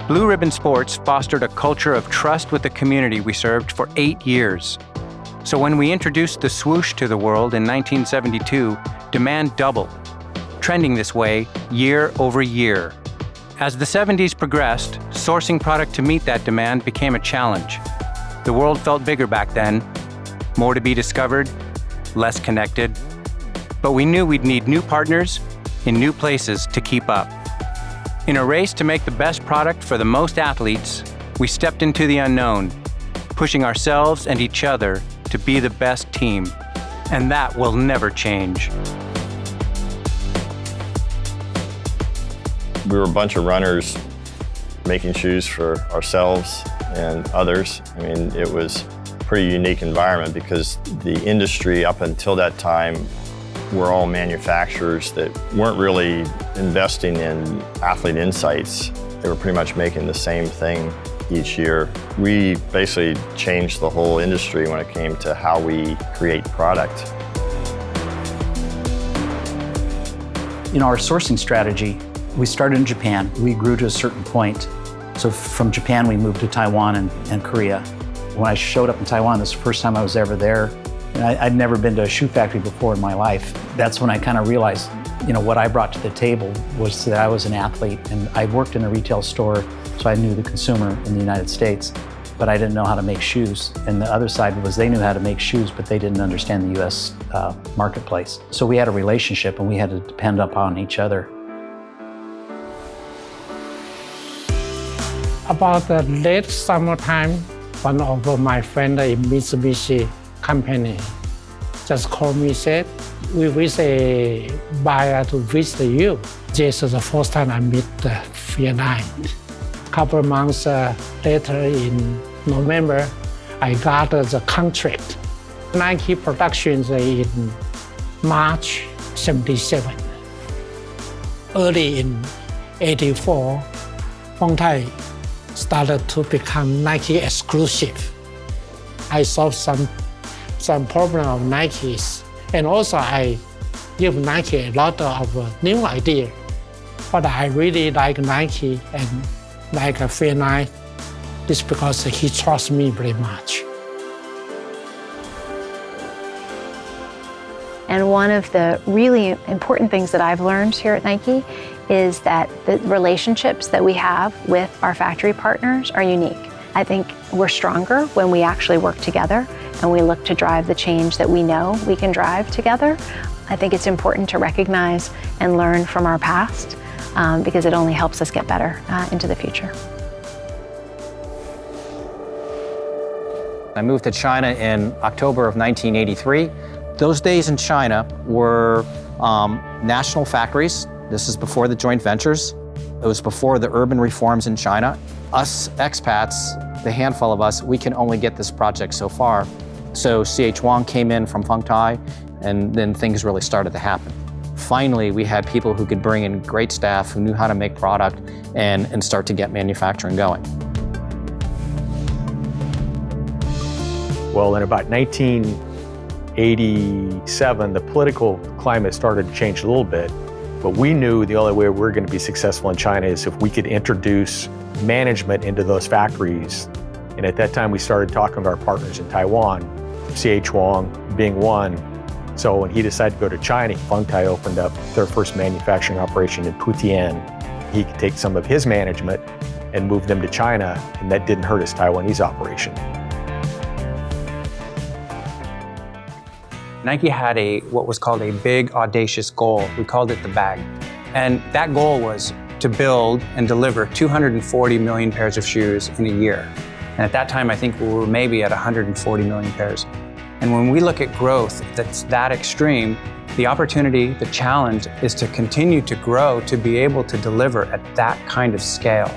Blue Ribbon Sports fostered a culture of trust with the community we served for 8 years. So when we introduced the swoosh to the world in 1972, demand doubled, trending this way year over year. As the 70s progressed, sourcing product to meet that demand became a challenge. The world felt bigger back then, more to be discovered, less connected. But we knew we'd need new partners in new places to keep up. In a race to make the best product for the most athletes, we stepped into the unknown, pushing ourselves and each other to be the best team. And that will never change. We were a bunch of runners making shoes for ourselves and others. I mean, it was a pretty unique environment because the industry up until that time were all manufacturers that weren't really investing in athlete insights. They were pretty much making the same thing each year. We basically changed the whole industry when it came to how we create product. In our sourcing strategy, we started in Japan. We grew to a certain point. So from Japan, we moved to Taiwan and Korea. When I showed up in Taiwan, this was the first time I was ever there. And I'd never been to a shoe factory before in my life. That's when I kind of realized, what I brought to the table was that I was an athlete, and I worked in a retail store, so I knew the consumer in the United States, but I didn't know how to make shoes. And the other side was they knew how to make shoes, but they didn't understand the US marketplace. So we had a relationship, and we had to depend upon each other. About the late summertime, one of my friends in Mitsubishi company just called me and said, we wish a buyer to visit you. This is the first time I meet the Fearn. A couple of months later in November, I got the contract. Nike productions in March 77. Early in 84, Feng started to become Nike exclusive. I solved some problem of Nike's. And also I give Nike a lot of new idea. But I really like Nike and like Fearn. This because he trusts me very much. And one of the really important things that I've learned here at Nike is that the relationships that we have with our factory partners are unique. I think we're stronger when we actually work together and we look to drive the change that we know we can drive together. I think it's important to recognize and learn from our past because it only helps us get better into the future. I moved to China in October of 1983. Those days in China were national factories. This is before the joint ventures. It was before the urban reforms in China. Us expats, the handful of us, we can only get this project so far. So C.H. Wang came in from Feng, and then things really started to happen. Finally, we had people who could bring in great staff who knew how to make product and start to get manufacturing going. Well, in about 1987, the political climate started to change a little bit, but we knew the only way we were going to be successful in China is if we could introduce management into those factories. And at that time, we started talking to our partners in Taiwan, C.H. Wang being one. So when he decided to go to China, Feng opened up their first manufacturing operation in Putian. He could take some of his management and move them to China, and that didn't hurt his Taiwanese operation. Nike had what was called a big, audacious goal. We called it the bag. And that goal was to build and deliver 240 million pairs of shoes in a year. And at that time, I think we were maybe at 140 million pairs. And when we look at growth that's that extreme, the opportunity, the challenge is to continue to grow, to be able to deliver at that kind of scale.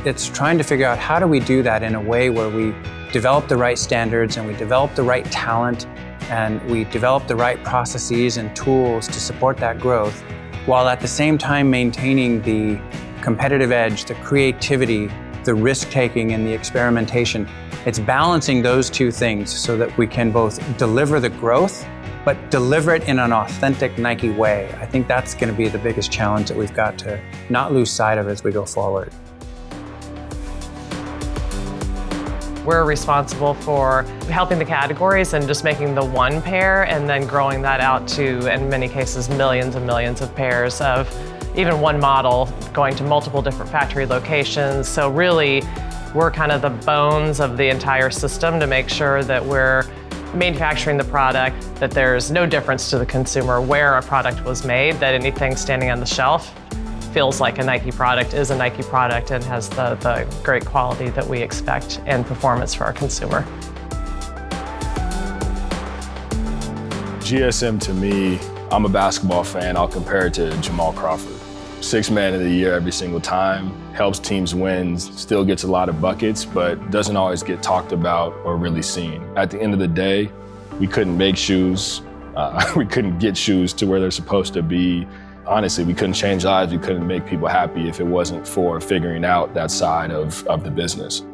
It's trying to figure out how do we do that in a way where we develop the right standards and we develop the right talent and we develop the right processes and tools to support that growth, while at the same time maintaining the competitive edge, the creativity, the risk-taking and the experimentation. It's balancing those two things so that we can both deliver the growth, but deliver it in an authentic Nike way. I think that's going to be the biggest challenge that we've got to not lose sight of as we go forward. We're responsible for helping the categories and just making the one pair and then growing that out to, in many cases, millions and millions of pairs of even one model going to multiple different factory locations. So really, we're kind of the bones of the entire system to make sure that we're manufacturing the product, that there's no difference to the consumer where a product was made, that anything standing on the shelf feels like a Nike product, is a Nike product, and has the great quality that we expect and performance for our consumer. GSM to me, I'm a basketball fan, I'll compare it to Jamal Crawford. Sixth man of the year every single time, helps teams win, still gets a lot of buckets, but doesn't always get talked about or really seen. At the end of the day, we couldn't make shoes. We couldn't get shoes to where they're supposed to be. Honestly, we couldn't change lives. We couldn't make people happy if it wasn't for figuring out that side of the business.